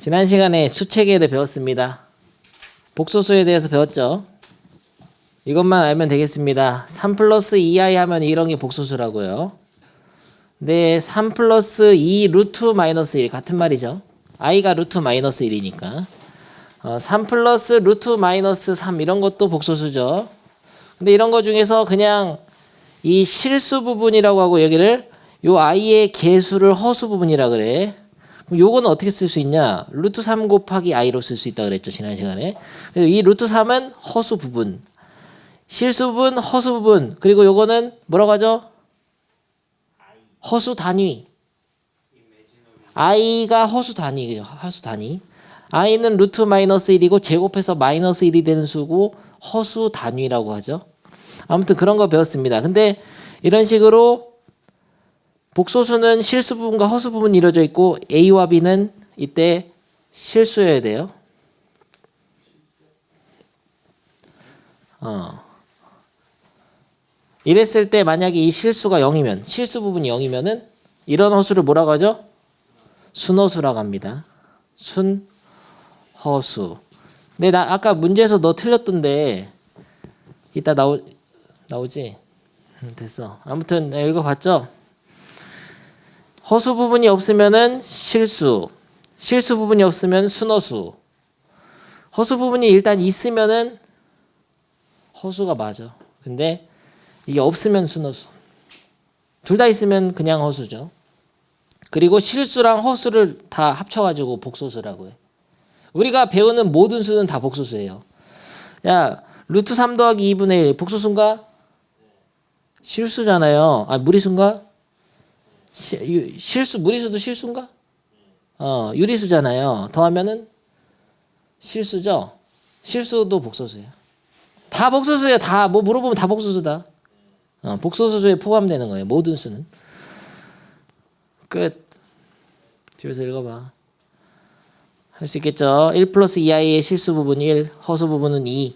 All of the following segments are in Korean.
지난 시간에 수체계를 배웠습니다. 복소수에 대해서 배웠죠. 이것만 알면 되겠습니다. 3 플러스 2i 하면 이런 게 복소수라고요. 근데 3 플러스 2 루트 마이너스 1 같은 말이죠. i가 루트 마이너스 1이니까 3 플러스 루트 마이너스 3 이런 것도 복소수죠. 근데 이런 거 중에서 그냥 이 실수 부분이라고 하고 여기를 요 i의 개수를 허수 부분이라 그래. 그럼 요거는 어떻게 쓸 수 있냐? 루트 3 곱하기 i로 쓸 수 있다 그랬죠, 지난 시간에. 그래서 이 루트 3은 허수 부분, 실수 부분, 허수 부분, 그리고 요거는 뭐라고 하죠? 허수 단위. i가 허수 단위예요. 허수 단위. i는 루트 마이너스 1이고 제곱해서 마이너스 1이 되는 수고 허수 단위라고 하죠. 아무튼 그런 거 배웠습니다. 근데 이런 식으로 복소수는 실수 부분과 허수 부분이 이루어져 있고 A와 B는 이때 실수여야 돼요. 이랬을 때 만약에 이 실수가 0이면 실수 부분이 0이면은 이런 허수를 뭐라고 하죠? 순허수라고 합니다. 순허수. 근데 나 아까 문제에서 너 틀렸던데 이따 나오지? 됐어. 아무튼 읽어봤죠? 허수 부분이 없으면은 실수, 실수 부분이 없으면 순허수. 허수 부분이 일단 있으면은 허수가 맞아. 근데 이게 없으면 순허수. 둘 다 있으면 그냥 허수죠. 그리고 실수랑 허수를 다 합쳐가지고 복소수라고 해. 우리가 배우는 모든 수는 다 복소수예요. 야, 루트 3 더하기 2분의 1 복소수인가? 실수잖아요. 아, 무리수인가? 실수, 무리수도 실수인가? 유리수잖아요. 더하면은 실수죠? 실수도 복소수예요. 다 복소수예요. 다, 뭐 물어보면 다 복소수다. 복소수에 포함되는 거예요. 모든 수는. 끝. 집에서 읽어봐. 할 수 있겠죠? 1 플러스 2i의 실수 부분 1, 허수 부분은 2.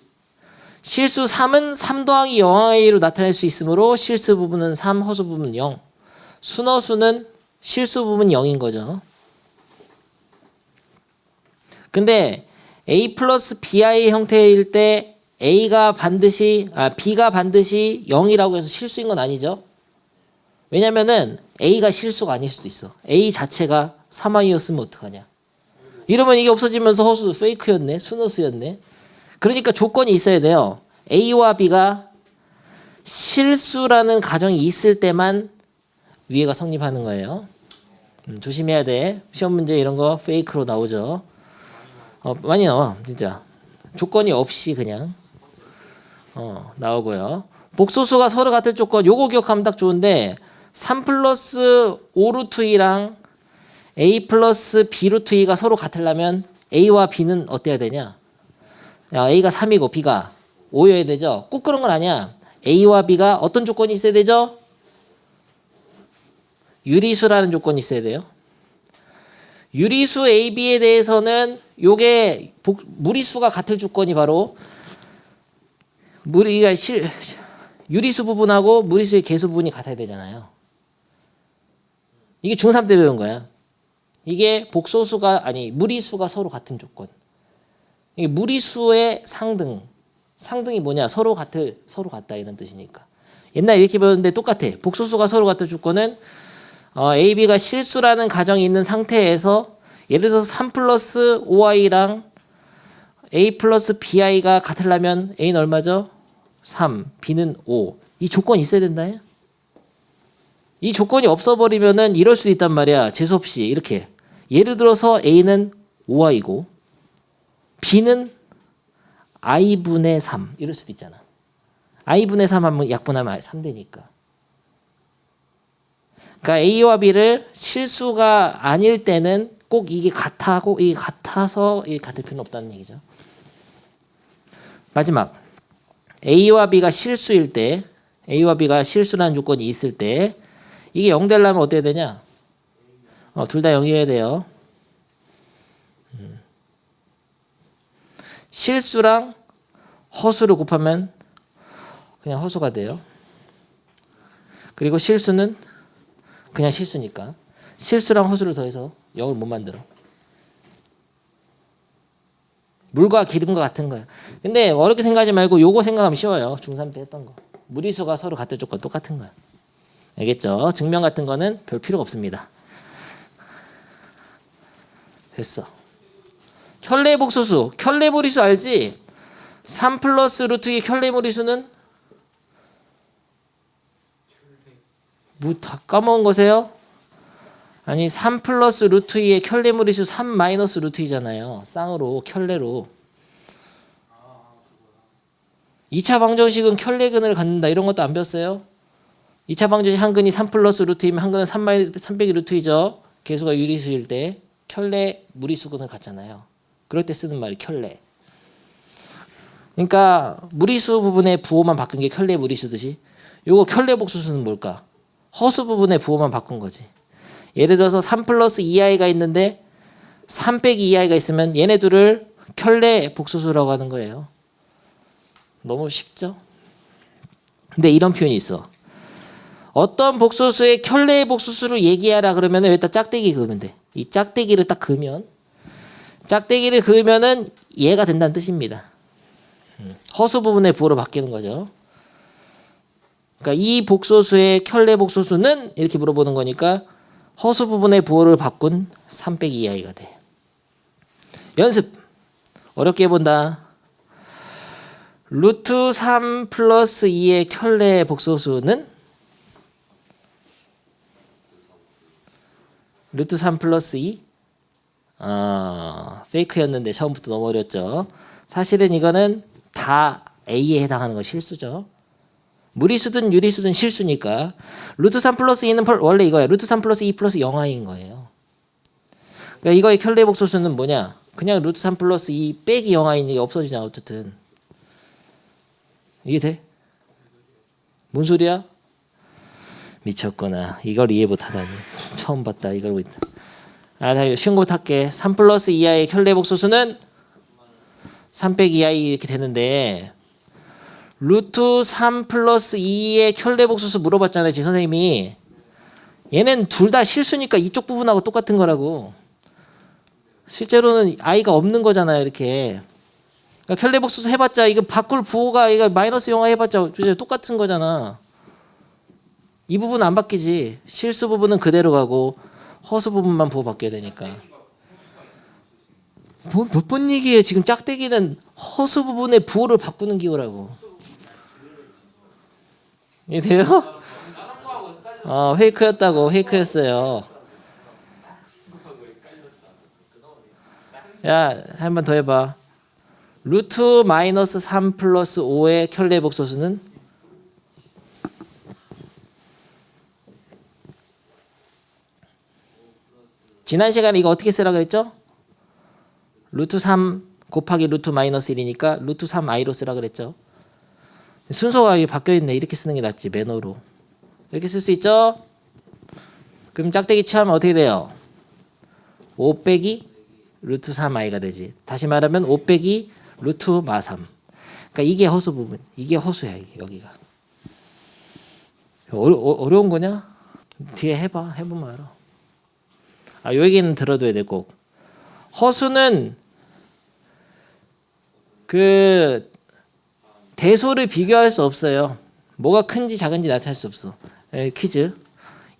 실수 3은 3 더하기 0i로 나타낼 수 있으므로 실수 부분은 3, 허수 부분은 0. 순허수는 실수 부분 0인 거죠. 근데 a 플러스 bi 형태일 때 B가 반드시 0이라고 해서 실수인 건 아니죠. 왜냐면은 A가 실수가 아닐 수도 있어. A 자체가 3i였으면 어떡하냐. 이러면 이게 없어지면서 허수도 페이크였네. 순허수였네. 그러니까 조건이 있어야 돼요. A와 B가 실수라는 가정이 있을 때만 위에가 성립하는 거예요. 조심해야 돼. 시험 문제 이런 거 페이크로 나오죠. 많이 나와 진짜. 조건이 없이 그냥 나오고요. 복소수가 서로 같을 조건 요거 기억하면 딱 좋은데 3 플러스 5 루트 2랑 a 플러스 b 루트 2가 서로 같으려면 a와 b는 어때야 되냐? 야, a가 3이고 b가 5여야 되죠. 꼭 그런 건 아니야. a와 b가 어떤 조건이 있어야 되죠? 유리수라는 조건이 있어야 돼요. 유리수 AB에 대해서는 요게 무리수가 같을 조건이 바로 유리수 부분하고 무리수의 개수 부분이 같아야 되잖아요. 이게 중3 때 배운 거야. 이게 무리수가 서로 같은 조건. 이게 무리수의 상등이 뭐냐? 서로 같다 이런 뜻이니까. 옛날에 이렇게 배웠는데 똑같아. 복소수가 서로 같은 조건은 A, B가 실수라는 가정이 있는 상태에서 예를 들어서 3 플러스 5i랑 A 플러스 bi가 같으려면 A는 얼마죠? 3, B는 5. 이 조건이 있어야 된다. 이 조건이 없어버리면은 이럴 수도 있단 말이야. 재수없이 이렇게. 예를 들어서 A는 5i고 B는 i분의 3 이럴 수도 있잖아. i분의 3 하면 약분하면 3 되니까. 그러니까 A와 B를 실수가 아닐 때는 꼭 이게 같아서 이게 같을 필요는 없다는 얘기죠. 마지막 A와 B가 실수일 때 A와 B가 실수라는 조건이 있을 때 이게 0 되려면 어떻게 되냐? 둘 다 0이어야 돼요. 실수랑 허수를 곱하면 그냥 허수가 돼요. 그리고 실수는 그냥 실수니까 실수랑 허수를 더해서 0을 못 만들어. 물과 기름과 같은 거예요. 근데 어렵게 생각하지 말고 요거 생각하면 쉬워요. 중3 때 했던 거. 무리수가 서로 같을 조건 똑같은 거예요. 알겠죠? 증명 같은 거는 별 필요가 없습니다. 됐어. 켤레 복소수. 켤레 무리수 알지? 3 플러스 루트 2의 켤레 무리수는 뭐 다 까먹은 거세요? 아니 3 플러스 루트 2의 켤레 무리수 3 마이너스 루트 2잖아요. 쌍으로 켤레로. 2차 방정식은 켤레근을 갖는다. 이런 것도 안 배웠어요? 2차 방정식 한 근이 3 플러스 루트 2면 한 근은 3 빼기 루트 2죠. 개수가 유리수일 때 켤레 무리수근을 갖잖아요. 그럴 때 쓰는 말이 켤레. 그러니까 무리수 부분의 부호만 바꾼 게 켤레 무리수듯이 요거 켤레 복소수는 뭘까? 허수 부분의 부호만 바꾼 거지. 예를 들어서 3 플러스 2i가 있는데 3 빼기 2i가 있으면 얘네 둘을 켤레 복소수라고 하는 거예요. 너무 쉽죠? 근데 이런 표현이 있어. 어떤 복소수의 켤레 복소수를 얘기하라 그러면 여기다 짝대기 그으면 돼. 이 짝대기를 딱 그으면 짝대기를 그으면은 얘가 된다는 뜻입니다. 허수 부분의 부호로 바뀌는 거죠. 그러니까 이 복소수의 켤레 복소수는 이렇게 물어보는 거니까 허수 부분의 부호를 바꾼 3 빼기 2i가 돼. 연습. 어렵게 해본다. 루트 3 플러스 2의 켤레 복소수는 루트 3 플러스 2? 페이크였는데 처음부터 너무 어렵죠. 사실은 이거는 다 A에 해당하는 거 실수죠. 무리수든 유리수든 실수니까 루트 3 플러스 2는 원래 이거야. 루트 3 플러스 2 플러스 0i인 거예요. 그러니까 이거의 켤레 복소수는 뭐냐? 그냥 루트 3 플러스 2 빼기 0i인 게 없어지냐 어쨌든. 이게 돼? 뭔 소리야? 미쳤구나. 이걸 이해 못하다니. 처음 봤다. 이걸 못. 나 쉬운 거부터 할게. 3 플러스 2i의 켤레 복소수는 3 빼기 2i 이렇게 되는데 루트 3 플러스 2의 켤레 복소수 물어봤잖아요. 지금 선생님이. 얘는 둘 다 실수니까 이쪽 부분하고 똑같은 거라고. 실제로는 i가 없는 거잖아요. 이렇게. 그러니까 켤레 복소수 해봤자 이거 바꿀 부호가 이거 마이너스 0i 해봤자 똑같은 거잖아. 이 부분 안 바뀌지. 실수 부분은 그대로 가고 허수 부분만 부호 바뀌어야 되니까. 몇 번 얘기해. 지금 짝대기는 허수 부분의 부호를 바꾸는 기호라고. 이해돼요? 페이크였다고. 페이크였어요. 야, 한 번 더 해봐. 루트 마이너스 3 플러스 5의 켤레 복소수는 지난 시간에 이거 어떻게 쓰라고 했죠? 루트 3 곱하기 루트 마이너스 1이니까 루트 3i로 쓰라 그랬죠. 순서가 바뀌어있네. 이렇게 쓰는 게 낫지. 매너로. 이렇게 쓸 수 있죠? 그럼 짝대기 취하면 어떻게 돼요? 5 빼기 루트 3i가 되지. 다시 말하면 5 빼기 루트 마 3. 그러니까 이게 허수 부분. 이게 허수야. 이게 여기가. 어려운 거냐? 뒤에 해봐. 해보면 알아. 요 얘기는 들어둬야 돼 꼭. 허수는 그 대소를 비교할 수 없어요. 뭐가 큰지 작은지 나타낼 수 없어. 퀴즈.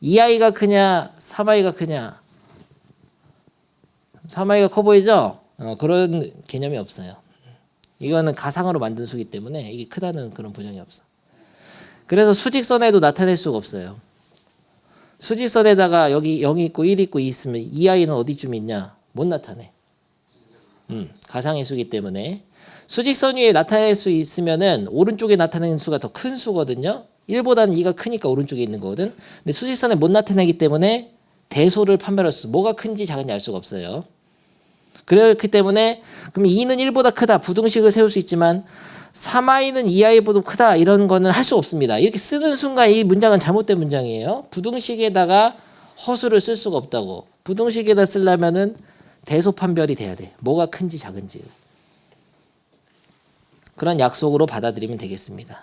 2i가 크냐 3i가 크냐. 3i가 커 보이죠? 그런 개념이 없어요. 이거는 가상으로 만든 수기 때문에 이게 크다는 그런 보장이 없어. 그래서 수직선에도 나타낼 수가 없어요. 수직선에다가 여기 0이 있고 1이 있고 2 있으면 2i는 어디쯤 있냐? 못 나타내. 가상의 수기 때문에. 수직선 위에 나타낼 수 있으면은 오른쪽에 나타내는 수가 더 큰 수거든요. 1보다는 2가 크니까 오른쪽에 있는 거거든. 근데 수직선에 못 나타내기 때문에 대소를 판별할 수, 뭐가 큰지 작은지 알 수가 없어요. 그렇기 때문에 그럼 2는 1보다 크다. 부등식을 세울 수 있지만 3i는 2i보다 크다. 이런 거는 할 수 없습니다. 이렇게 쓰는 순간 이 문장은 잘못된 문장이에요. 부등식에다가 허수를 쓸 수가 없다고. 부등식에다 쓰려면은 대소 판별이 돼야 돼. 뭐가 큰지 작은지. 그런 약속으로 받아들이면 되겠습니다.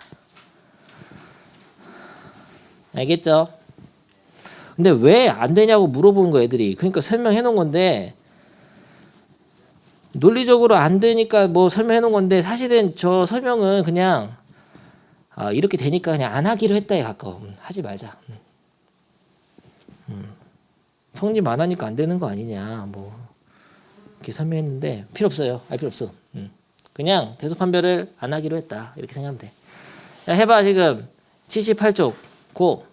알겠죠? 근데 왜 안 되냐고 물어보는 거 애들이. 그러니까 설명해 놓은 건데 논리적으로 안 되니까 뭐 설명해 놓은 건데 사실은 저 설명은 그냥 이렇게 되니까 그냥 안 하기로 했다에 가까워. 하지 말자. 성립 안 하니까 안 되는 거 아니냐. 뭐 이렇게 설명했는데 필요 없어요. 알 필요 없어. 그냥 대소판별을 안 하기로 했다. 이렇게 생각하면 돼. 자, 해봐 지금 78쪽 고.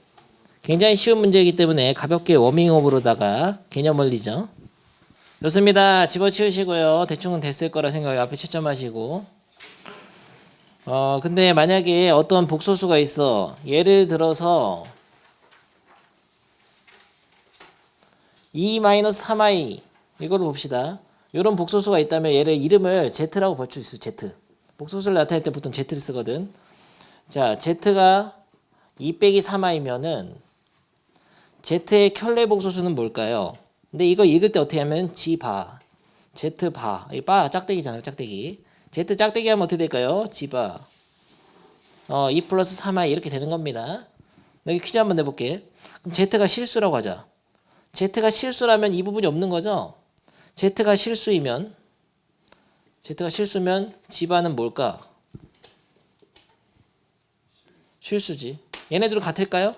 굉장히 쉬운 문제이기 때문에 가볍게 워밍업으로다가 개념 원리죠. 좋습니다. 집어치우시고요. 대충은 됐을 거라 생각해. 앞에 채점하시고. 근데 만약에 어떤 복소수가 있어. 예를 들어서 2-3i 이걸로 봅시다. 이런 복소수가 있다면 얘를 이름을 Z라고 볼 수 있어. Z. 복소수를 나타낼 때 보통 Z를 쓰거든. 자, Z가 2-3i면은 Z의 켤레 복소수는 뭘까요? 근데 이거 읽을 때 어떻게 하면 G바, Z바, 이 바 짝대기잖아요. 짝대기. Z 짝대기 하면 어떻게 될까요? G바. 2 플러스 3i 이렇게 되는 겁니다. 여기 퀴즈 한번 내볼게. 그럼 Z가 실수라고 하자. Z가 실수라면 이 부분이 없는 거죠? Z가 실수면 G바는 뭘까? 실수지. 얘네들은 같을까요?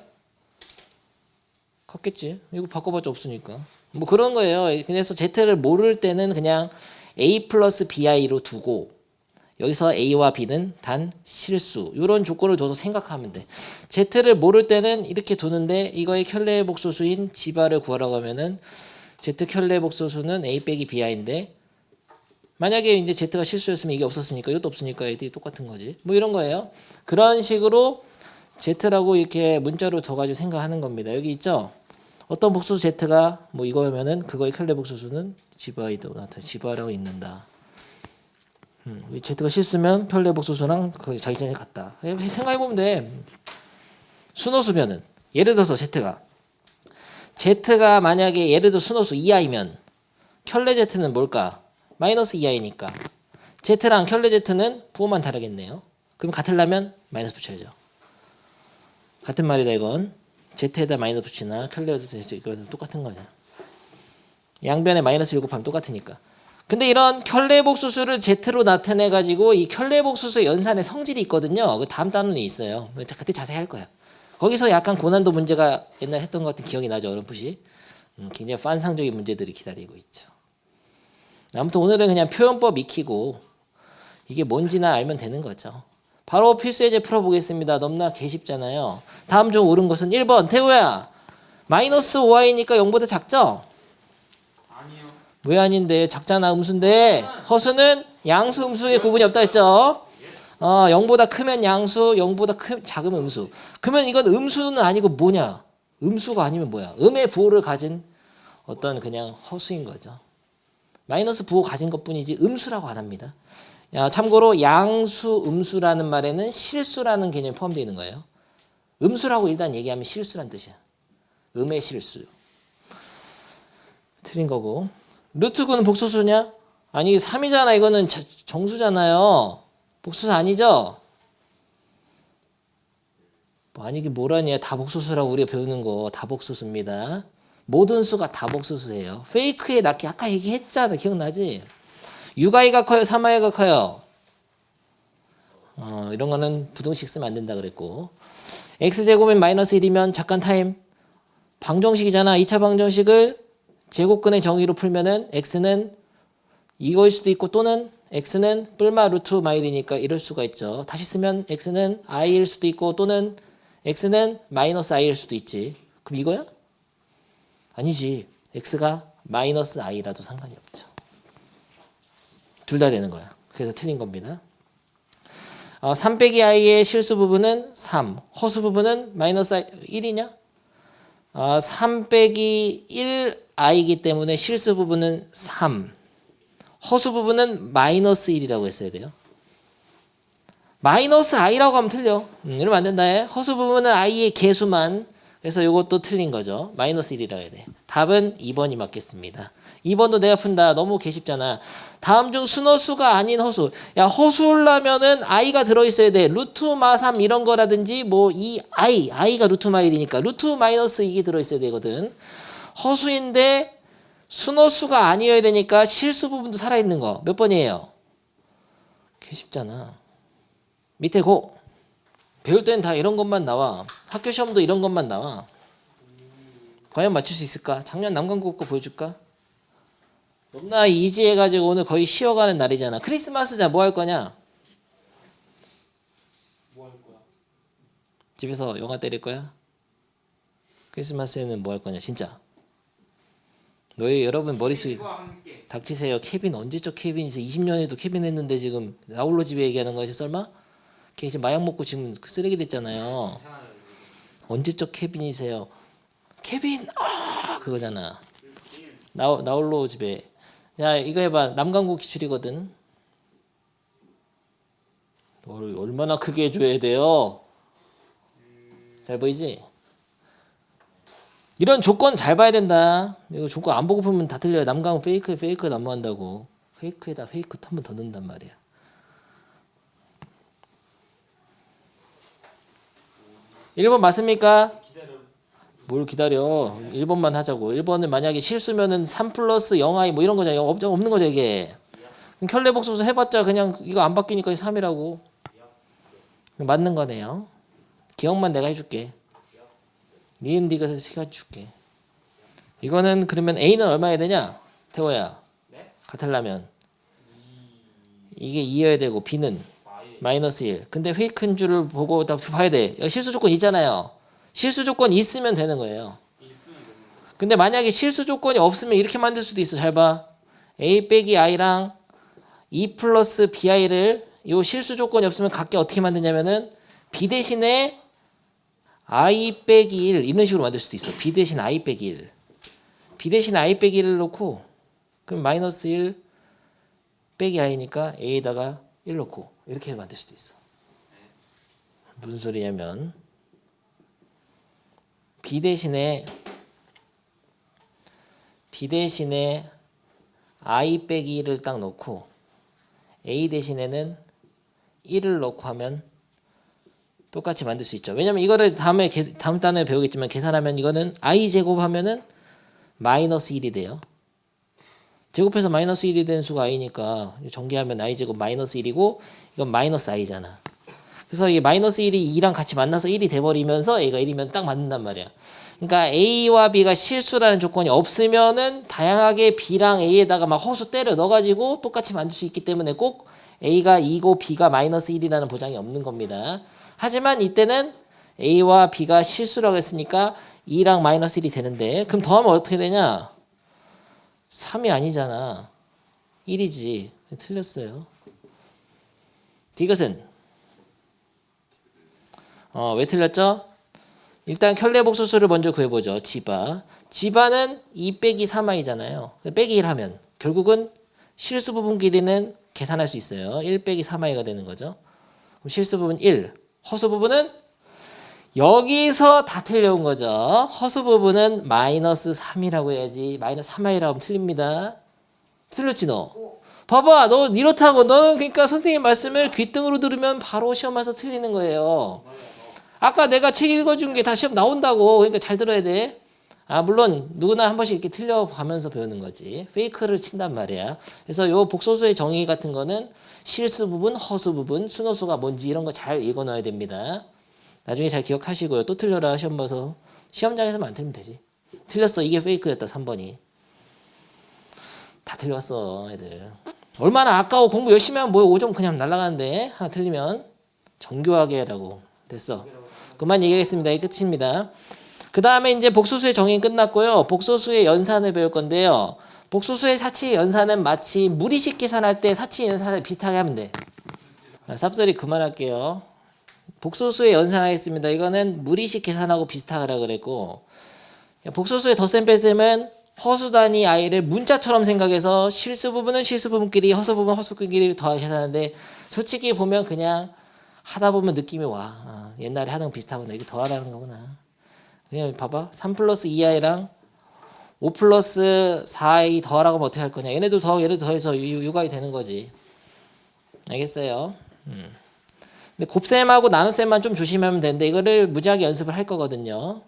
같겠지. 이거 바꿔봤자 없으니까. 뭐 그런 거예요. 그래서 Z를 모를 때는 그냥 A 플러스 BI로 두고 여기서 A와 B는 단 실수. 이런 조건을 둬서 생각하면 돼. Z를 모를 때는 이렇게 두는데 이거의 켤레 복소수인 G바를 구하라고 하면은 Z 켤레 복소수는 A 빼기 BI인데 만약에 이제 Z가 실수였으면 이게 없었으니까 이것도 없으니까 애들이 똑같은 거지. 뭐 이런 거예요. 그런 식으로 Z라고 이렇게 문자로 둬가지고 생각하는 겁니다. 여기 있죠? 어떤 복소수 Z가 뭐 이거면은 그거의 켤레 복소수는 G바이도 나타나 G바라고 읽는다. Z가 실수면 켤레 복소수랑 거의 자기 전에 같다. 생각해보면 돼. 순호수면은 예를 들어서 Z가 만약에 예를 들어 순호수 2i면 켤레 Z는 뭘까? 마이너스 2i니까 Z랑 켤레 Z는 부호만 다르겠네요. 그럼 같으려면 마이너스 붙여야죠. 같은 말이다 이건. Z에다 마이너스 붙이나 켤레에다 이건 똑같은 거죠. 양변에 마이너스 7하면 똑같으니까. 근데 이런 켤레 복소수를 Z로 나타내 가지고 이 켤레 복소수의 연산의 성질이 있거든요. 그 다음 단원이 있어요. 그때 자세히 할 거야. 거기서 약간 고난도 문제가 옛날에 했던 것 같은 기억이 나죠. 어렴풋이. 굉장히 환상적인 문제들이 기다리고 있죠. 아무튼 오늘은 그냥 표현법 익히고 이게 뭔지나 알면 되는 거죠. 바로 필수예제 풀어보겠습니다. 너무나 개쉽잖아요. 다음 중 옳은 것은 1번. 태우야. 마이너스 5i니까 0보다 작죠? 아니요. 왜 아닌데? 작잖아. 음수인데. 허수는 양수 음수의 구분이 없다 했죠? 0보다 크면 양수, 0보다 작으면 음수. 그러면 이건 음수는 아니고 뭐냐? 음수가 아니면 뭐야? 음의 부호를 가진 어떤 그냥 허수인 거죠. 마이너스 부호 가진 것뿐이지 음수라고 안 합니다. 참고로 양수, 음수라는 말에는 실수라는 개념이 포함되어 있는 거예요. 음수라고 일단 얘기하면 실수란 뜻이야. 음의 실수. 틀린 거고. 루트 9는 복소수냐? 아니 3이잖아. 이거는 정수잖아요. 복소수 아니죠? 아니 이게 뭐라냐. 다 복소수라고 우리가 배우는 거 다 복소수입니다. 모든 수가 다 복소수예요. 페이크에 낳기 아까 얘기했잖아. 기억나지? 6i가 커요? 3i가 커요? 이런 거는 부등식 쓰면 안 된다 그랬고. x제곱은 마이너스 1이면 잠깐 타임. 방정식이잖아. 2차 방정식을 제곱근의 정의로 풀면은 x는 이거일 수도 있고 또는 x는 뿔마 루트 마일이니까 이럴 수가 있죠. 다시 쓰면 x는 i일 수도 있고 또는 x는 마이너스 i일 수도 있지. 그럼 이거야? 아니지. x가 마이너스 i라도 상관이 없죠. 둘 다 되는 거야. 그래서 틀린 겁니다. 3 빼기 i의 실수 부분은 3. 허수 부분은 마이너스 1이냐? 3 빼기 1i이기 때문에 실수 부분은 3. 허수 부분은 마이너스 1이라고 했어야 돼요. 마이너스 i라고 하면 틀려. 이러면 안 된다. 허수 부분은 i의 개수만. 그래서 이것도 틀린 거죠. 마이너스 1이라고 해야 돼. 답은 2번이 맞겠습니다. 2번도 내가 푼다. 너무 개쉽잖아. 다음 중 순허수가 아닌 허수. 야, 허수라면은 i가 들어있어야 돼. 루트 마3 이런 거라든지 뭐 이 i가 루트 마1이니까 루트 마이너스 이게 들어있어야 되거든. 허수인데 순호수가 아니어야 되니까 실수 부분도 살아있는 거. 몇 번이에요? 개 쉽잖아. 밑에 고. 배울 때는 다 이런 것만 나와. 학교 시험도 이런 것만 나와. 과연 맞출 수 있을까? 작년 남강국 거 보여줄까? 너무나 이지해가지고 오늘 거의 쉬어가는 날이잖아. 크리스마스자 뭐 할 거냐? 뭐 할 거야? 집에서 영화 때릴 거야? 크리스마스에는 뭐 할 거냐 진짜. 너희 여러분 머릿속에 과 함께. 닥치세요. 케빈 언제적 케빈이지? 20년에도 케빈 했는데 지금 나홀로 집에 얘기하는 거지 설마? 걔 지금 마약 먹고 지금 쓰레기 됐잖아요. 괜찮아요. 언제적 케빈이세요? 케빈 그거잖아. 나홀로 집에. 야 이거 해봐. 남강국 기출이거든. 얼마나 크게 해줘야 돼요? 잘 보이지? 이런 조건 잘 봐야 된다. 이거 조건 안 보고 보면 다 틀려요. 남강은 페이크 난무한다고. 페이크에다 페이크 한 번 더 넣는단 말이야. 1번 맞습니까? 기다려. 뭘 기다려. 1번만 하자고. 1번은 만약에 실수면은 3 플러스 0i 뭐 이런 거잖아. 없는 거죠 이게. 그럼 켤레복소수 해봤자 그냥 이거 안 바뀌니까 3이라고. 맞는 거네요. 기억만 내가 해줄게. 니은 네가 해줄게. 이거는 그러면 A는 얼마야 되냐? 태호야. 네? 같으려면 이게 2여야 되고 B는 마이너스 1. 근데 페이크인 줄을 보고 다 봐야 돼. 여기 실수 조건 있잖아요. 실수 조건 있으면 되는 거예요. 있으면 되는 거. 근데 만약에 실수 조건이 없으면 이렇게 만들 수도 있어. 잘 봐. A 빼기 I랑 2 플러스 BI를 요 실수 조건이 없으면 각각 어떻게 만드냐면은 B 대신에 I 빼기 1 이런 식으로 만들 수도 있어. B 대신 I 빼기 1. B 대신 I 빼기 1을 놓고 그럼 마이너스 1 빼기 I니까 A에다가 1 놓고 이렇게 만들 수도 있어. 무슨 소리냐면 B 대신에 I 빼기 1을 딱 놓고 A 대신에는 1을 넣고 하면 똑같이 만들 수 있죠. 왜냐면 이거를 다음 단에 배우겠지만 계산하면 이거는 I 제곱하면은 마이너스 1이 돼요. 제곱해서 마이너스 1이 된 수가 I니까 전개하면 I 제곱 마이너스 1이고 이건 마이너스 I잖아. 그래서 이게 마이너스 1이 2랑 같이 만나서 1이 돼버리면서 A가 1이면 딱 맞는단 말이야. 그러니까 A와 B가 실수라는 조건이 없으면은 다양하게 B랑 A에다가 막 허수 때려 넣어가지고 똑같이 만들 수 있기 때문에 꼭 A가 2고 B가 마이너스 1이라는 보장이 없는 겁니다. 하지만 이때는 A와 B가 실수라고 했으니까 2랑 마이너스 1이 되는데 그럼 더하면 어떻게 되냐? 3이 아니잖아. 1이지. 틀렸어요. 이것은 왜 틀렸죠? 일단 켤레복소수를 먼저 구해보죠. 지바는 2 빼기 3i잖아요. 빼기 1 하면 결국은 실수 부분 길이는 계산할 수 있어요. 1 빼기 3i가 되는 거죠. 그럼 실수 부분 1, 허수 부분은 여기서 다 틀려온 거죠. 허수 부분은 마이너스 3이라고 해야지. 마이너스 3i라고 하면 틀립니다. 틀렸지 너? 봐봐. 너 이렇다고. 너는 그러니까 선생님 말씀을 귓등으로 들으면 바로 시험에서 틀리는 거예요. 아까 내가 책 읽어준 게 다 시험 나온다고. 그러니까 잘 들어야 돼. 물론 누구나 한 번씩 이렇게 틀려가면서 배우는 거지. 페이크를 친단 말이야. 그래서 요 복소수의 정의 같은 거는 실수 부분, 허수 부분, 순호수가 뭔지 이런 거 잘 읽어 놔야 됩니다. 나중에 잘 기억하시고요. 또 틀려라 시험 봐서. 시험장에서만 안 틀리면 되지. 틀렸어. 이게 페이크였다. 3번이. 다 틀렸어 애들. 얼마나 아까워. 공부 열심히 하면 뭐야. 5점 그냥 날아가는데 하나 틀리면 정교하게 해라고. 됐어. 그만 얘기하겠습니다. 이게 끝입니다. 그 다음에 이제 복소수의 정의는 끝났고요. 복소수의 연산을 배울 건데요. 복소수의 사치 연산은 마치 무리식 계산할 때 사치 연산을 비슷하게 하면 돼. 쌉소리 그만할게요. 복소수의 연산하겠습니다. 이거는 무리식 계산하고 비슷하라 그랬고 복소수의 덧셈 뺄셈은 허수 단위 i를 문자처럼 생각해서 실수 부분은 실수 부분끼리 허수 부분 허수 부분끼리 더 계산하는데 솔직히 보면 그냥 하다 보면 느낌이 와. 옛날에 하던 거 비슷하구나. 이게 더하라는 거구나. 그냥 봐봐. 3 플러스 2i랑 5 플러스 4i 더하라고 하면 어떻게 할 거냐. 얘네도 더하고 얘네도 더해서 6i 되는 거지. 알겠어요? 근데 곱셈하고 나눗셈만 좀 조심하면 되는데 이거를 무지하게 연습을 할 거거든요.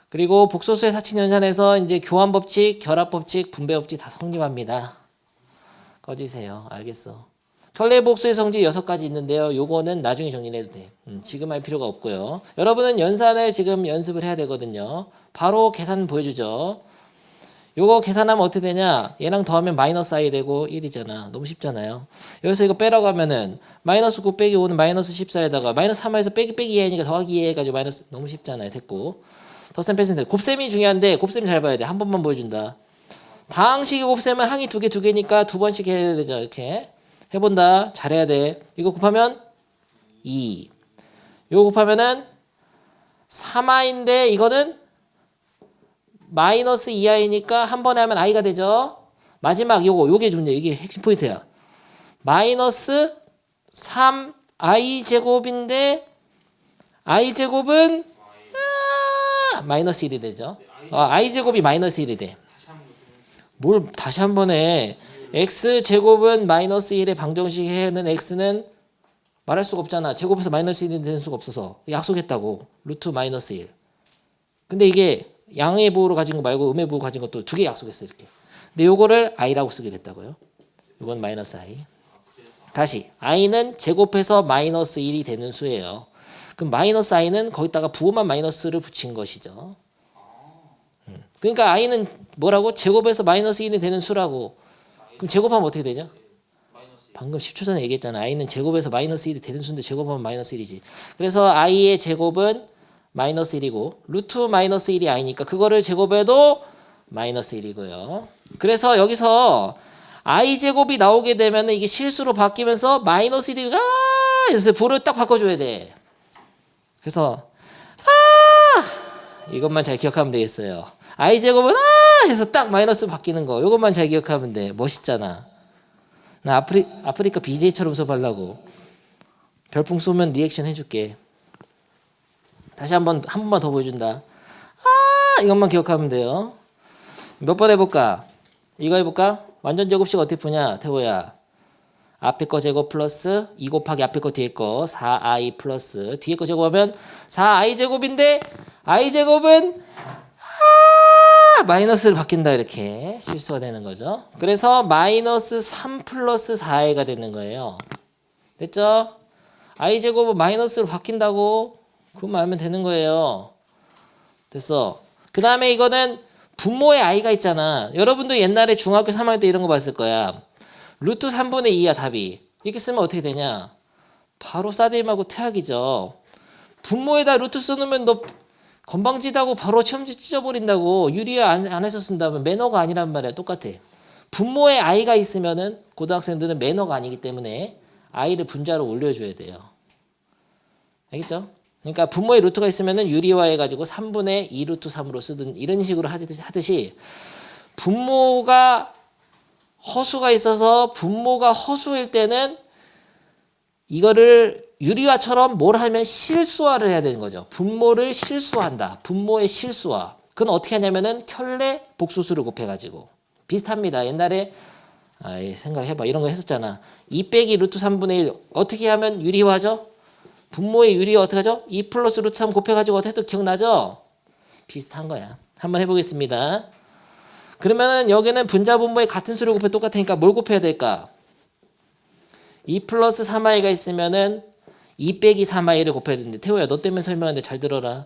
그리고 복소수의 사칙 연산에서 이제 교환 법칙, 결합 법칙, 분배 법칙 다 성립합니다. 꺼지세요. 알겠어. 켤레 복수의 성질 6가지 있는데요. 요거는 나중에 정리해도 돼. 지금 할 필요가 없고요. 여러분은 연산을 지금 연습을 해야 되거든요. 바로 계산 보여주죠. 요거 계산하면 어떻게 되냐? 얘랑 더하면 마이너스 i 되고 1이잖아. 너무 쉽잖아요. 여기서 이거 빼라고 하면은 마이너스 9 빼기 5는 마이너스 14에다가 마이너스 3에서 빼기 2이니까 더하기 2 해가지고 마이너스 너무 쉽잖아요. 됐고. 덧셈 뺄셈 돼. 곱셈이 중요한데 곱셈 잘 봐야 돼. 한 번만 보여준다. 다항식의 곱셈은 항이 두 개니까 2번씩 해야 되죠. 이렇게. 해본다. 잘해야 돼. 이거 곱하면 2. 이거 곱하면은 3i인데 이거는 마이너스 2i니까 한 번에 하면 i가 되죠. 마지막 요게 중요해. 이게 핵심 포인트야. 마이너스 3i 제곱인데 i 제곱은 마이너스 1이 되죠. i 제곱이 마이너스 1이 돼. 뭘 다시 한 번에 x 제곱은 마이너스 1의 방정식 해는 x는 말할 수가 없잖아. 제곱해서 마이너스 1이 되는 수가 없어서 약속했다고. 루트 마이너스 1. 근데 이게 양의 부호로 가진 거 말고 음의 부호 가진 것도 두 개 약속했어 이렇게. 근데 요거를 i라고 쓰게 됐다고요. 이건 마이너스 i. 다시 i는 제곱해서 마이너스 1이 되는 수예요. 그럼 마이너스 i는 거기다가 부호만 마이너스를 붙인 것이죠. 그러니까 i는 뭐라고? 제곱해서 마이너스 1이 되는 수라고. 그럼 제곱하면 어떻게 되죠? 방금 10초 전에 얘기했잖아. i는 제곱해서 마이너스 1이 되는 수인데 제곱하면 마이너스 1이지. 그래서 i의 제곱은 마이너스 1이고 루트 마이너스 1이 i니까 그거를 제곱해도 마이너스 1이고요. 그래서 여기서 i 제곱이 나오게 되면 이게 실수로 바뀌면서 마이너스 1이 그래서 부호를 딱 바꿔줘야 돼. 그래서 이것만 잘 기억하면 되겠어요. i 제곱은 해서 딱 마이너스 바뀌는 거. 이것만 잘 기억하면 돼. 멋있잖아. 나 아프리카 BJ처럼 써보려고. 별풍 쏘면 리액션 해줄게. 다시 한 번만 더 보여준다. 이것만 기억하면 돼요. 몇 번 해볼까? 이거 해볼까? 완전 제곱식 어떻게 푸냐, 태호야? 앞에 거 제곱 플러스 2 곱하기 앞에 거 뒤에 거 4i 플러스 뒤에 거 제곱하면 4i 제곱인데 i 제곱은 마이너스를 바뀐다 이렇게 실수가 되는 거죠. 그래서 마이너스 3 플러스 4i가 되는 거예요. 됐죠? i 제곱은 마이너스로 바뀐다고 그것만 알면 되는 거예요. 됐어. 그 다음에 이거는 분모의 i가 있잖아. 여러분도 옛날에 중학교 3학년 때 이런 거 봤을 거야. 루트 3분의 2야 답이. 이렇게 쓰면 어떻게 되냐? 바로 사대임하고 태학이죠. 분모에다 루트 써놓으면 너 건방지다고 바로 시험지 찢어버린다고. 유리화 안해서 쓴다면 매너가 아니란 말이야. 똑같아. 분모에 i가 있으면은 고등학생들은 매너가 아니기 때문에 i를 분자로 올려줘야 돼요. 알겠죠? 그러니까 분모에 루트가 있으면은 유리화해가지고 3분의 2 루트 3으로 쓰든 이런 식으로 하듯이 분모가 허수가 있어서 분모가 허수일 때는 이거를 유리화처럼 뭘 하면 실수화를 해야 되는 거죠. 분모를 실수한다. 분모의 실수화. 그건 어떻게 하냐면은 켤레 복소수를 곱해가지고 비슷합니다. 옛날에 생각해봐. 이런 거 했었잖아. 2 빼기 루트 3분의 1 어떻게 하면 유리화죠? 분모의 유리화 어떻게 하죠? 2 플러스 루트 3 곱해가지고 어떻게 해도 기억나죠? 비슷한 거야. 한번 해보겠습니다. 그러면은 여기는 분자 분모의 같은 수를 곱해 똑같으니까 뭘 곱해야 될까? 2 플러스 3i가 있으면은 2 빼기 3i를 곱해야 되는데 태호야 너 때문에 설명하는데 잘 들어라.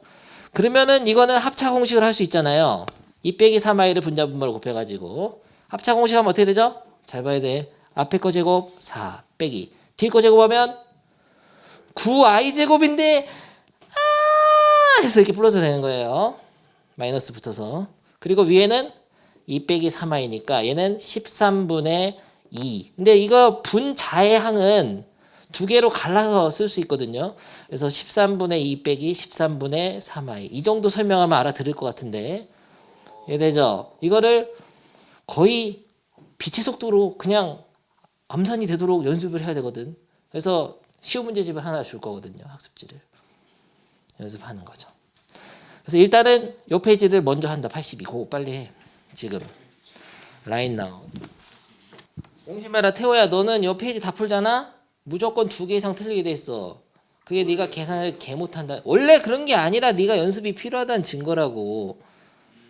그러면은 이거는 합차 공식을 할 수 있잖아요. 2 빼기 3i를 분자 분모로 곱해가지고 합차 공식 하면 어떻게 되죠? 잘 봐야 돼. 앞에 거 제곱 4 빼기 뒤에 거 제곱하면 9i 제곱인데 해서 이렇게 플러스 되는 거예요. 마이너스 붙어서. 그리고 위에는 2 빼기 3i니까 얘는 13분의 2. 근데 이거 분자의 항은 두 개로 갈라서 쓸 수 있거든요. 그래서 13분의 2 빼기 13분의 3i. 이 정도 설명하면 알아들을 것 같은데. 이해되죠? 이거를 거의 빛의 속도로 그냥 암산이 되도록 연습을 해야 되거든. 그래서 쉬운 문제집을 하나 줄 거거든요. 학습지를. 연습하는 거죠. 그래서 일단은 요 페이지를 먼저 한다. 82. 그거 빨리 해. 지금. 라인 나우. 용심해라 태호야. 너는 요 페이지 다 풀잖아? 무조건 2개 이상 틀리게 돼 있어. 그게 네가 계산을 개 못한다. 원래 그런 게 아니라 네가 연습이 필요하다는 증거라고.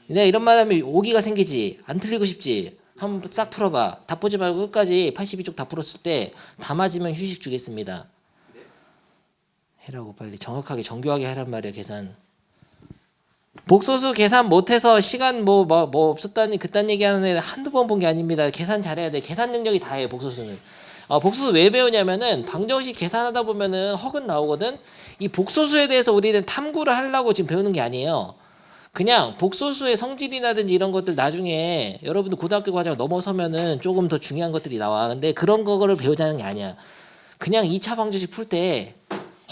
내가 이런 말 하면 오기가 생기지. 안 틀리고 싶지. 한번 싹 풀어봐. 다 보지 말고 끝까지 82쪽 다 풀었을 때 다 맞으면 휴식 주겠습니다. 해라고 빨리 정확하게 정교하게 하란 말이야 계산. 복소수 계산 못해서 시간 뭐 없었다니 그딴 얘기하는 애 한두 번 본 게 아닙니다. 계산 잘해야 돼. 계산 능력이 다해 복소수는. 복소수 왜 배우냐면은 방정식 계산하다 보면은 허근 나오거든. 이 복소수에 대해서 우리는 탐구를 하려고 지금 배우는 게 아니에요. 그냥 복소수의 성질이라든지 이런 것들 나중에 여러분들 고등학교 과정 넘어서면은 조금 더 중요한 것들이 나와. 근데 그런 거를 배우자는 게 아니야. 그냥 2차 방정식 풀 때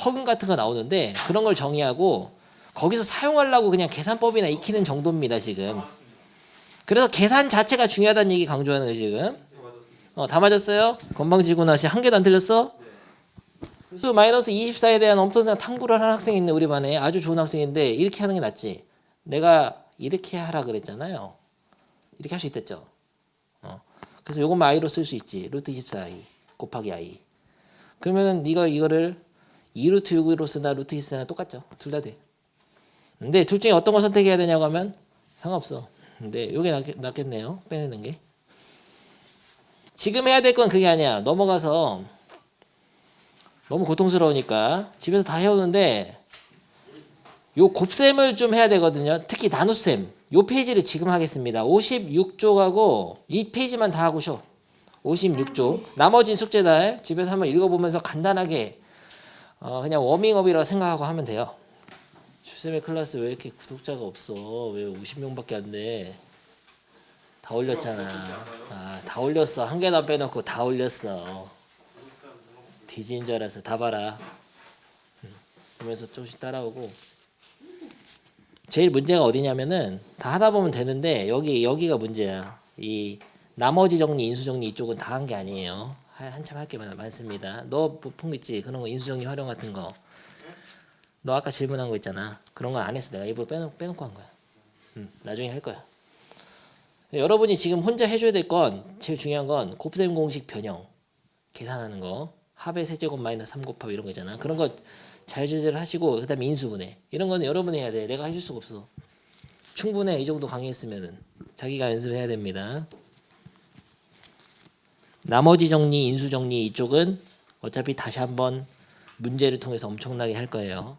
허근 같은 거 나오는데 그런 걸 정의하고 거기서 사용하려고 그냥 계산법이나 익히는 정도입니다 지금. 그래서 계산 자체가 중요하다는 얘기 강조하는 거예요 지금. 다 맞았어요? 건방지구나. 한 개도 안 틀렸어? 수 마이너스 24에 대한 엄청난 탐구를 하는 학생이 있네 우리 반에. 아주 좋은 학생인데 이렇게 하는 게 낫지. 내가 이렇게 하라 그랬잖아요. 이렇게 할 수 있댔죠. 그래서 요것만 i로 쓸 수 있지. 루트 24i 곱하기 i. 그러면 네가 이거를 2루트 6으로 쓰나 루트 24나 똑같죠. 둘 다 돼. 근데 둘 중에 어떤 거 선택해야 되냐고 하면 상관없어. 근데 요게 낫겠네요. 빼내는 게. 지금 해야 될 건 그게 아니야. 넘어가서 너무 고통스러우니까 집에서 다 해오는데 요 곱셈을 좀 해야 되거든요. 특히 나눗셈. 요 페이지를 지금 하겠습니다. 56쪽하고 이 페이지만 다 하고 쉬어. 56쪽. 나머지는 숙제다. 집에서 한번 읽어보면서 간단하게 그냥 워밍업이라고 생각하고 하면 돼요. 주쌤의 클래스 왜 이렇게 구독자가 없어? 왜 50명밖에 안 돼? 다 올렸잖아. 다 올렸어. 한 개도 안 빼놓고 다 올렸어. 뒤진 줄 알았어. 다 봐라. 보면서 조금씩 따라오고. 제일 문제가 어디냐면은 다 하다 보면 되는데 여기가 문제야. 이 나머지 정리, 인수 정리 이쪽은 다 한 게 아니에요. 한참 할 게 많습니다. 너 본 거 있지? 그런 거 인수 정리 활용 같은 거. 너 아까 질문한 거 있잖아. 그런 거 안 했어. 내가 일부러 빼놓고 한 거야. 나중에 할 거야. 여러분이 지금 혼자 해줘야 될 건 제일 중요한 건 곱셈 공식 변형 계산하는 거. 합의 세제곱 마이너스 3 곱하기 이런 거 있잖아. 그런 거 잘 조절하시고 그다음에 인수분해 이런 거는 여러분이 해야 돼. 내가 해줄 수가 없어. 충분해. 이 정도 강의했으면은 자기가 연습해야 됩니다. 나머지 정리, 인수 정리 이쪽은 어차피 다시 한번 문제를 통해서 엄청나게 할 거예요.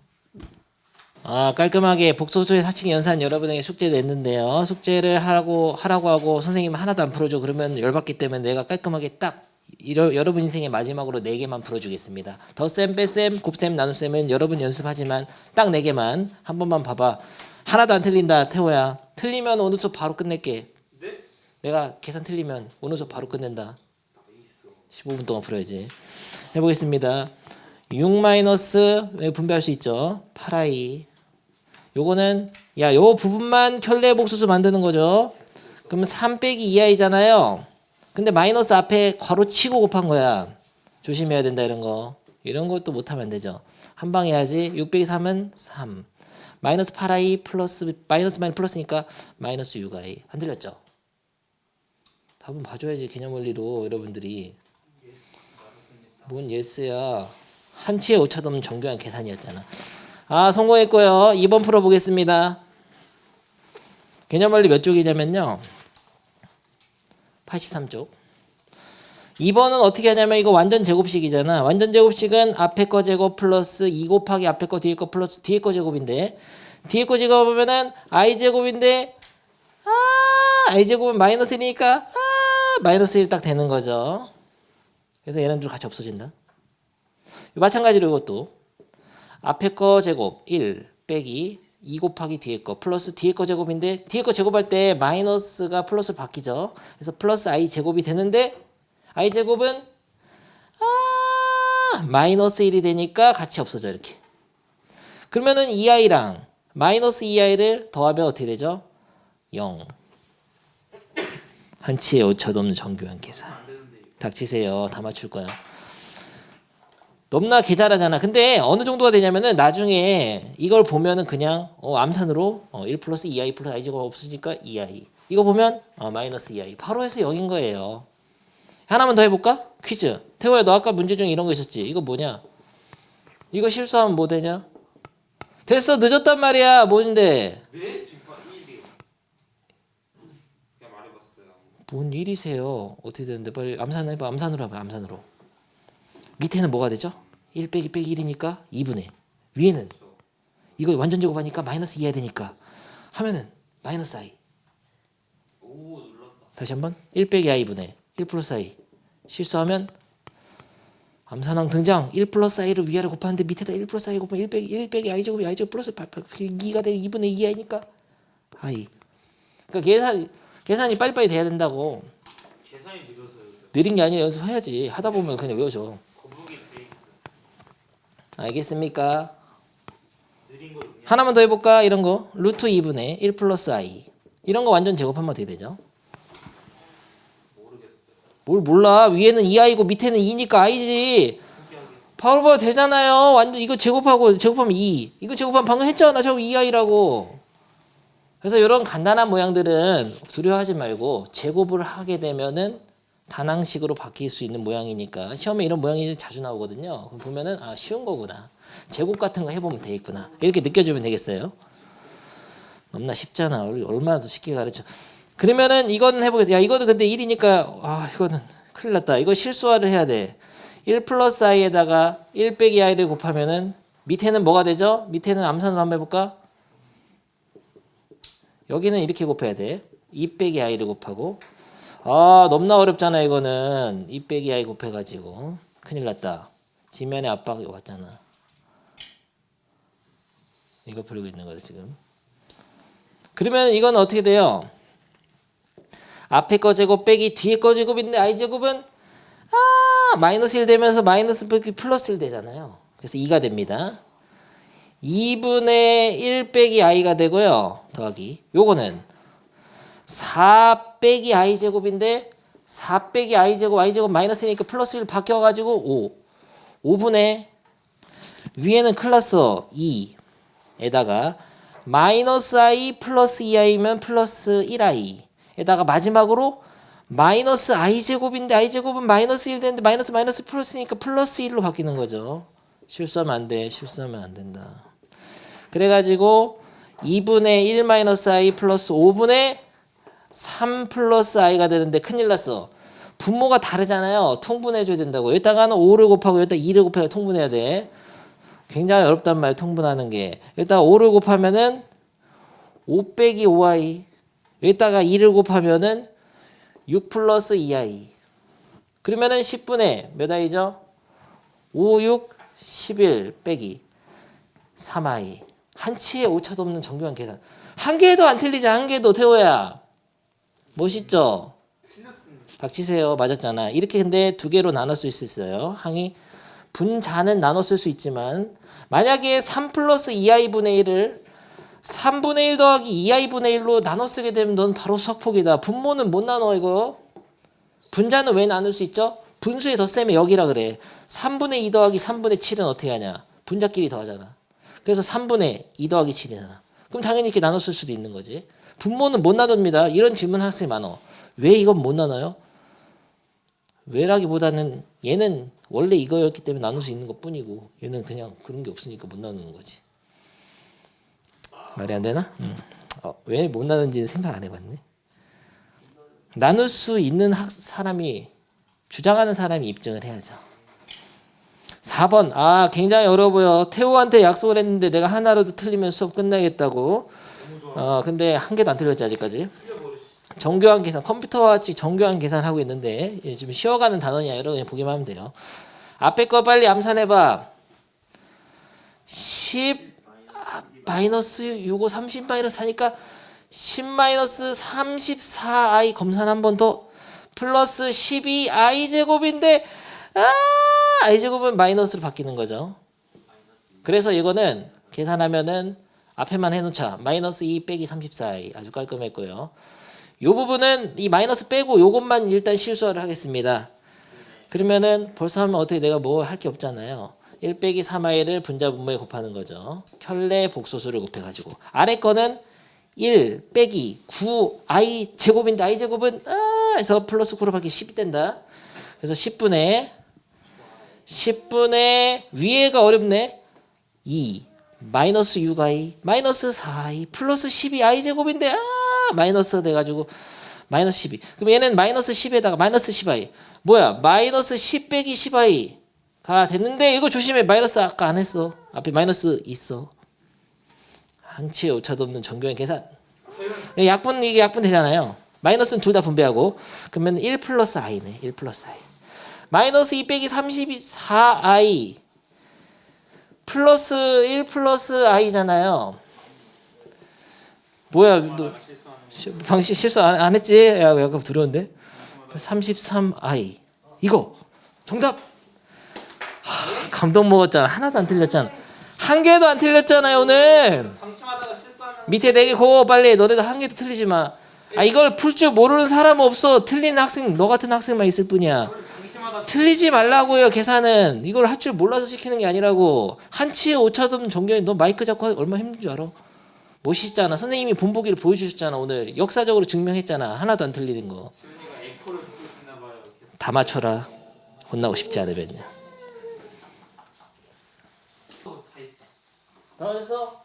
깔끔하게 복소수의 사칙 연산 여러분에게 숙제 냈는데요. 숙제를 하라고 하고 선생님 하나도 안 풀어줘. 그러면 열받기 때문에 내가 깔끔하게 딱 여러분 인생의 마지막으로 4개만 풀어주겠습니다. 덧셈, 뺄셈, 곱셈, 나눗셈은 여러분 연습하지만 딱 4개만 한 번만 봐봐. 하나도 안 틀린다 태호야. 틀리면 오늘 수업 바로 끝낼게. 네? 내가 계산 틀리면 오늘 수업 바로 끝낸다. 15분 동안 풀어야지. 해보겠습니다. 6 마이너스 왜 분배할 수 있죠? 8i. 요거는 요 부분만 켤레 복소수 만드는 거죠. 그럼 3 빼기 2i잖아요. 근데 마이너스 앞에 괄호 치고 곱한 거야. 조심해야 된다 이런 거. 이런 것도 못하면 안 되죠. 한 방 해야지. 6 빼기 3은 3. 마이너스 8i 플러스 마이너스 플러스니까 마이너스 6i. 안 들렸죠? 답은 봐줘야지 개념 원리로 여러분들이. 뭔 예스야. 한치의 오차도 없는 정교한 계산이었잖아. 성공했고요. 2번 풀어보겠습니다. 개념 원리 몇 쪽이냐면요. 83쪽. 2번은 어떻게 하냐면 이거 완전 제곱식이잖아. 완전 제곱식은 앞에 거 제곱 플러스 2 곱하기 앞에 거 뒤에 거 플러스 뒤에 거 제곱인데 뒤에 거 제곱하면은 i 제곱인데 i 제곱은 마이너스 1이니까 마이너스 1 딱 되는 거죠. 그래서 얘네들 같이 없어진다. 마찬가지로 이것도 앞에 거 제곱 1 빼기 2 곱하기 뒤에 거 플러스 뒤에 거 제곱인데 뒤에 거 제곱할 때 마이너스가 플러스로 바뀌죠. 그래서 플러스 i 제곱이 되는데 i 제곱은 마이너스 1이 되니까 같이 없어져 이렇게. 그러면은 2i랑 마이너스 2i를 더하면 어떻게 되죠? 0. 한치의 오차도 없는 정교한 계산. 닥치세요. 다 맞출 거야. 너무나 개 잘하잖아. 근데 어느 정도가 되냐면은 나중에 이걸 보면은 그냥 암산으로 1 플러스 2i 플러스 i 제곱 없으니까 2i. 이거 보면 마이너스 2i. 바로 해서 0인 거예요. 하나만 더 해볼까? 퀴즈. 태호야 너 아까 문제 중에 이런 거 있었지? 이거 뭐냐? 이거 실수하면 뭐 되냐? 됐어, 늦었단 말이야. 뭔데? 네? 지금 1이요. 그냥 말해봤어요. 뭔 일이세요? 어떻게 되는데? 빨리 암산해봐. 암산으로 해봐. 암산으로. 밑에는 뭐가 되죠? 1 빼기 1이니까 2분의. 위에는 이거 완전 제곱하니까 마이너스 2 해야 되니까 하면은 마이너스 i. 오 눌렀다. 다시 한번 1 빼기 i분의 1 플러스 i. 실수하면 암산항 등장. 1 플러스 i를 위아래 곱하는데 밑에다 1 플러스 i 곱하면 1 빼기 i 제곱이 i 제곱 플러스 2가 되고 2분의 2i니까 i. 그러니까 계산이 빨리빨리 돼야 된다고. 계산이 늦어서 요새. 느린 게 아니라 연습해야지. 하다 보면 그냥 외워져. 거북이 베이스. 알겠습니까? 느린 거 있냐? 하나만 더 해볼까? 이런 거 루트 2분의 1 플러스 i. 이런 거 완전 제곱하면 어떻게 되죠? 모르겠어요. 뭘 몰라. 위에는 2i고 밑에는 2니까 i지. 포기하겠습니다. 바로 봐도 되잖아요. 완전 이거 제곱하면 2. 이거 제곱하면 방금 했잖아. 저거 2i라고. 그래서 이런 간단한 모양들은 두려워하지 말고 제곱을 하게 되면은 단항식으로 바뀔 수 있는 모양이니까 시험에 이런 모양이 자주 나오거든요. 그럼 보면은 아 쉬운 거구나. 제곱 같은 거 해보면 되겠구나. 이렇게 느껴주면 되겠어요. 너무나 쉽잖아. 얼마나 더 쉽게 가르쳐. 그러면은 이거는 해보겠습니다. 야 이거는 근데 1이니까 아 이거는 큰일 났다. 이거 실수화를 해야 돼. 1 플러스 i에다가 1 빼기 i를 곱하면은 밑에는 뭐가 되죠? 밑에는 암산으로 한번 해볼까? 여기는 이렇게 곱해야 돼. 2 빼기 i를 곱하고 아 너무나 어렵잖아. 이거는 2 빼기 i 곱해가지고 큰일 났다. 지면에 압박이 왔잖아. 이거 풀고 있는 거다 지금. 그러면 이건 어떻게 돼요? 앞에 거 제곱 빼기 뒤에 거 제곱인데 i 제곱은 마이너스 1 되면서 마이너스 빼기 플러스 1 되잖아요. 그래서 2가 됩니다. 2분의 1 빼기 i가 되고요. 더하기 요거는 4 빼기 i 제곱인데 4 빼기 i 제곱 마이너스니까 플러스 1 바뀌어가지고 5분의 위에는 클러스 2에다가 마이너스 i 플러스 2i면 플러스 1i 에다가 마지막으로 마이너스 i 제곱인데 i 제곱은 마이너스 1 되는데 마이너스 플러스니까 플러스 1로 바뀌는 거죠. 실수하면 안 돼. 실수하면 안 된다. 그래가지고 2분의 1 마이너스 i 플러스 5분의 3 플러스 i가 되는데 큰일 났어. 분모가 다르잖아요. 통분해줘야 된다고. 여기다가는 5를 곱하고 여기다 2를 곱해야 통분해야 돼. 굉장히 어렵단 말이에요. 통분하는 게. 여기다가 5를 곱하면은 5 빼기 5i. 여기다가 2를 곱하면은 6 플러스 2i. 그러면은 10분의 몇 i죠? 5, 6, 11 빼기 3i. 한치의 오차도 없는 정교한 계산. 한 개도 안 틀리지. 한 개도. 태호야. 멋있죠? 틀렸습니다. 닥치세요. 맞았잖아. 이렇게 근데 두 개로 나눌 수 있어요. 항이 분자는 나눠 쓸 수 있지만 만약에 3 플러스 2i분의 1을 3분의 1 더하기 2i분의 1로 나눠 쓰게 되면 넌 바로 수학폭이다. 분모는 못 나눠 이거. 분자는 왜 나눌 수 있죠? 분수의 덧셈의 역이라 그래. 3분의 2 더하기 3분의 7은 어떻게 하냐? 분자끼리 더하잖아. 그래서 3분의 2 더하기 7이잖아. 그럼 당연히 이렇게 나눠 쓸 수도 있는 거지. 분모는 못 나눕니다. 이런 질문 학생이 많어. 왜 이건 못 나눠요? 왜라기보다는 얘는 원래 이거였기 때문에 나눌 수 있는 것 뿐이고 얘는 그냥 그런 게 없으니까 못 나누는 거지. 말이 안 되나? 왜 못 나누는지는 생각 안 해봤네. 나눌 수 있는 사람이 주장하는 사람이 입증을 해야죠. 4번 굉장히 어려워 보여. 태호한테 약속을 했는데 내가 하나라도 틀리면 수업 끝나겠다고. 근데 한 개도 안 틀렸지 아직까지. 정교한 계산, 컴퓨터와 같이 정교한 계산하고 있는데 지금 쉬어가는 단원이야. 여러분 보기만 하면 돼요. 앞에 거 빨리 암산해봐. 10 마이너스 6, 5, 30 마이너스 4니까 10 마이너스 34i 검산 한 번 더 플러스 12i 제곱인데 i 제곱은 마이너스로 바뀌는 거죠. 그래서 이거는 계산하면은 앞에만 해놓자. 마이너스 2 빼기 34i 아주 깔끔했고요. 이 부분은 이 마이너스 빼고 요것만 일단 실수화를 하겠습니다. 그러면은 벌써 하면 어떻게 내가 뭐 할 게 없잖아요. 1 빼기 3i를 분자 분모에 곱하는 거죠. 켤레 복소수를 곱해가지고 아래 거는 1 빼기 9i 제곱인데 i 제곱은 해서 플러스 9로 바뀌 10이 된다. 그래서 10분의 위에가 어렵네. 2 마이너스 6i 마이너스 4i 플러스 12i 제곱인데 마이너스 돼가지고 마이너스 12. 그럼 얘는 마이너스 10에다가 마이너스 10i 뭐야 마이너스 10 빼기 10i가 됐는데 이거 조심해. 마이너스 아까 안 했어. 앞에 마이너스 있어. 한치의 오차도 없는 정교한 계산. 약분 이게 약분 되잖아요. 마이너스는 둘 다 분배하고 그러면 1 플러스 i네. 1 플러스 i 마이너스 2 빼기 34i 플러스 1 플러스 i잖아요. 뭐야 너 방식 실수 안 했지? 야 약간 두려운데 33i 이거 정답. 감동 먹었잖아. 하나도 안 틀렸잖아. 한 개도 안 틀렸잖아요 오늘. 방심하다가 실수하면 밑에 4개 고 빨리. 너네도 한 개도 틀리지 마. 이걸 풀 줄 모르는 사람 없어. 틀린 학생 너 같은 학생만 있을 뿐이야. 방심하다 틀리지 말라고요. 계산은 이걸 할 줄 몰라서 시키는 게 아니라고. 한치의 오차도 없는 정경이 너 마이크 잡고 하기 얼마나 힘든 줄 알아? 멋있잖아. 선생님이 본보기를 보여주셨잖아. 오늘 역사적으로 증명했잖아. 하나도 안 틀리는 거. 지훈이가 에코를 듣고 있나 봐요. 계속. 다 맞춰라. 혼나고 싶지 않으면요. 다 있다. 다 맞았어?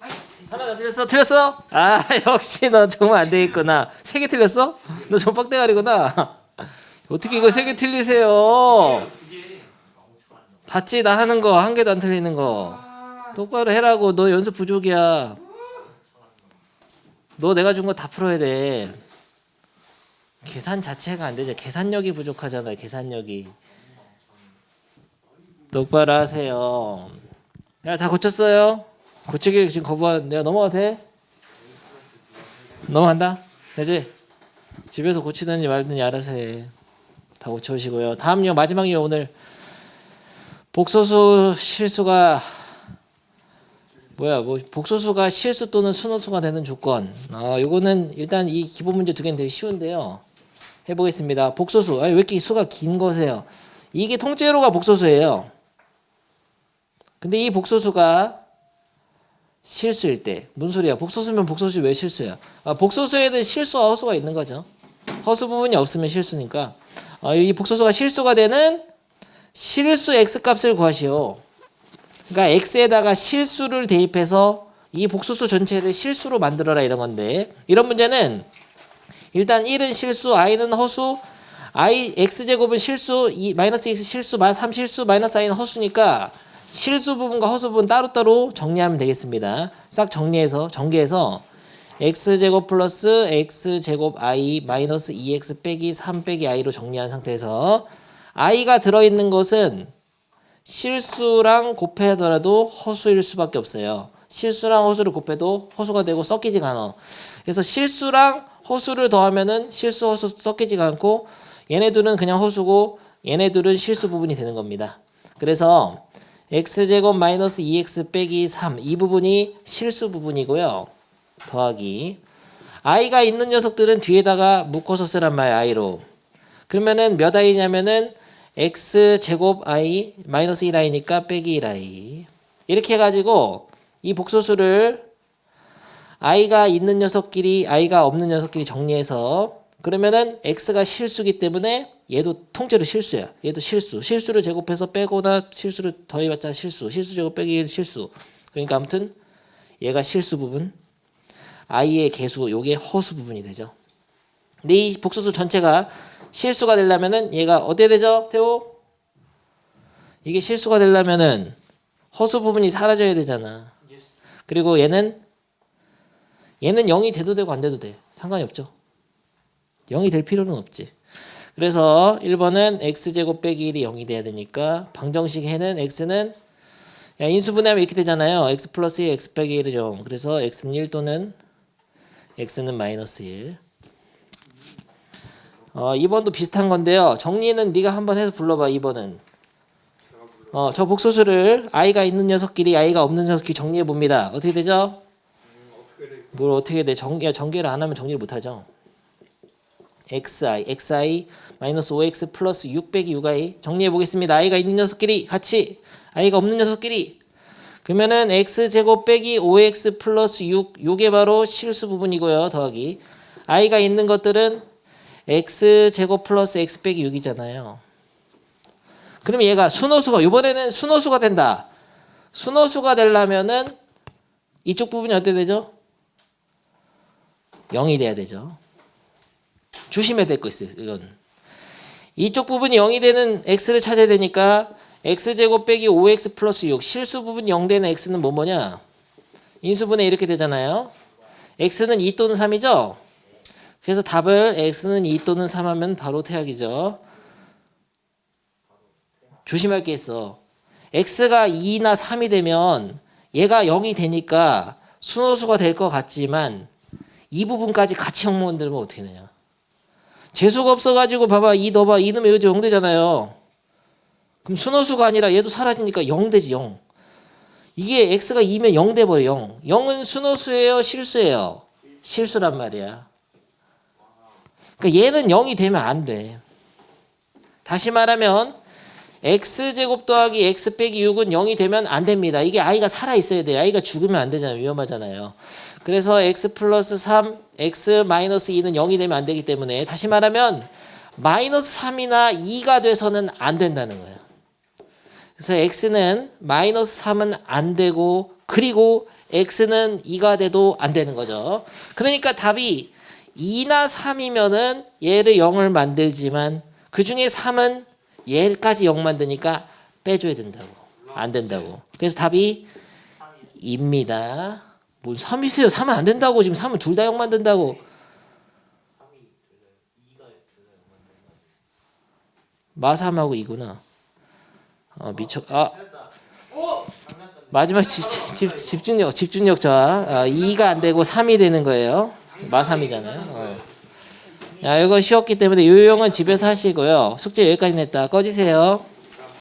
하나 더 틀렸어? 틀렸어? 역시 너 정말 안 되겠구나. 3개 틀렸어? 너 좀 빡대가리구나. 어떻게 이거 3개 틀리세요? 두 개. 봤지? 나 하는 거 한 개도 안 틀리는 거. 똑바로 해라고. 너 연습 부족이야. 너 내가 준 거 다 풀어야 돼. 계산 자체가 안 되죠. 계산력이 부족하잖아요. 계산력이. 똑바로 하세요. 야, 다 고쳤어요? 고치기 지금 거부한 내가 넘어가도 돼? 넘어간다? 되지? 집에서 고치든지 말든지 알아서 해. 다 고쳐오시고요. 다음요. 마지막이요. 오늘 복소수 실수가 복소수가 실수 또는 순호수가 되는 조건. 요거는 일단 이 기본 문제 2개는 되게 쉬운데요. 해보겠습니다. 복소수. 왜 이렇게 수가 긴 거세요? 이게 통째로가 복소수예요. 근데 이 복소수가 실수일 때. 뭔 소리야? 복소수면 복소수 왜 실수야? 복소수에는 실수와 허수가 있는 거죠. 허수 부분이 없으면 실수니까. 이 복소수가 실수가 되는 실수 x값을 구하시오. 그러니까 x에다가 실수를 대입해서 이 복소수 전체를 실수로 만들어라 이런 건데, 이런 문제는 일단 1은 실수, i는 허수, x제곱은 실수, 마이너스 x 실수, 3 실수, 마이너스 i는 허수니까 실수 부분과 허수 부분 따로따로 정리하면 되겠습니다. 싹 정리해서 전개해서 x제곱 플러스 x제곱 i 마이너스 2x 빼기 3 빼기 i로 정리한 상태에서 i가 들어있는 것은 실수랑 곱하더라도 허수일 수밖에 없어요. 실수랑 허수를 곱해도 허수가 되고 섞이지가 않아. 그래서 실수랑 허수를 더하면은 실수 허수 섞이지가 않고 얘네들은 그냥 허수고 얘네들은 실수 부분이 되는 겁니다. 그래서 x제곱 마이너스 2x 빼기 3 이 부분이 실수 부분이고요. 더하기 i가 있는 녀석들은 뒤에다가 묶어서 쓰란 말이야. i로. 그러면은 몇 i냐면은 x제곱 i 마이너스 1i니까 빼기 1i 이렇게 해가지고 이 복소수를 i가 있는 녀석끼리 i가 없는 녀석끼리 정리해서 그러면은 x가 실수기 때문에 얘도 통째로 실수야. 얘도 실수를 제곱해서 빼거나 실수를 더해봤자 실수 제곱 빼기 실수. 그러니까 아무튼 얘가 실수 부분, i의 개수 요게 허수 부분이 되죠. 근데 이 복소수 전체가 실수가 되려면은 얘가 어디에 되죠? 태호? 이게 실수가 되려면은 허수 부분이 사라져야 되잖아. 그리고 얘는 0이 돼도 되고 안 돼도 돼. 상관이 없죠. 0이 될 필요는 없지. 그래서 1번은 x제곱 빼기 1이 0이 돼야 되니까 방정식 해는 x는 인수분해하면 이렇게 되잖아요. x 플러스 1, x 빼기 1은 0. 그래서 x는 1 또는 x는 마이너스 1. 2번도 비슷한 건데요. 정리는 네가 한번 해서 불러봐. 2번은 저 복소수를 i가 있는 녀석끼리 i가 없는 녀석끼리 정리해 봅니다. 어떻게 되죠? 뭘 어떻게 돼? 전개를 안 하면 정리를 못 하죠. xi 마이너스 5x 플러스 6 빼기 6i 정리해 보겠습니다. i가 있는 녀석끼리 같이 i가 없는 녀석끼리 그러면은 x제곱 빼기 5x 플러스 6 요게 바로 실수 부분이고요. 더하기 i가 있는 것들은 x제곱 플러스 x 빼기 6이잖아요. 그러면 얘가 순호수가 이번에는 순호수가 된다. 순호수가 되려면은 이쪽 부분이 어떻게 되죠? 0이 돼야 되죠. 조심해야 될 거 있어요. 이건. 이쪽 부분이 0이 되는 x를 찾아야 되니까 x제곱 빼기 5x 플러스 6. 실수 부분 0 되는 x는 뭐냐? 인수분해 이렇게 되잖아요. x는 2 또는 3이죠? 그래서 답을 x는 2 또는 3 하면 바로 태학이죠. 조심할 게 있어. x가 2나 3이 되면 얘가 0이 되니까 순호수가 될 것 같지만 이 부분까지 같이 0 만들면 어떻게 되냐. 재수가 없어가지고 봐봐. 2 넣어봐. 2 넣으면 여기도 0 되잖아요. 그럼 순호수가 아니라 얘도 사라지니까 0 되지 0. 이게 x가 2면 0 돼버려 0. 0은 순호수예요? 실수예요? 실수란 말이야. 그러니까 얘는 0이 되면 안 돼. 다시 말하면 x제곱 더하기 x 빼기 6은 0이 되면 안 됩니다. 이게 i가 살아있어야 돼요. i가 죽으면 안 되잖아요. 위험하잖아요. 그래서 x 플러스 3, x 마이너스 2는 0이 되면 안 되기 때문에 다시 말하면 마이너스 3이나 2가 돼서는 안 된다는 거예요. 그래서 x는 마이너스 3은 안 되고 그리고 x는 2가 돼도 안 되는 거죠. 그러니까 답이 2나 3이면은 얘를 0을 만들지만 그 중에 3은 얘까지 0 만드니까 빼줘야 된다고. 안 된다고. 그래서 답이 2입니다. 뭔 3이세요? 3은 안 된다고. 지금 3은 둘 다 0 만든다고. 마3하고 2구나. 미쳐. 마지막 집중력 저하. 2가 안 되고 3이 되는 거예요. 마3이잖아요. 야, 이건 쉬웠기 때문에 요형은 집에서 하시고요. 숙제 여기까지 냈다. 꺼지세요.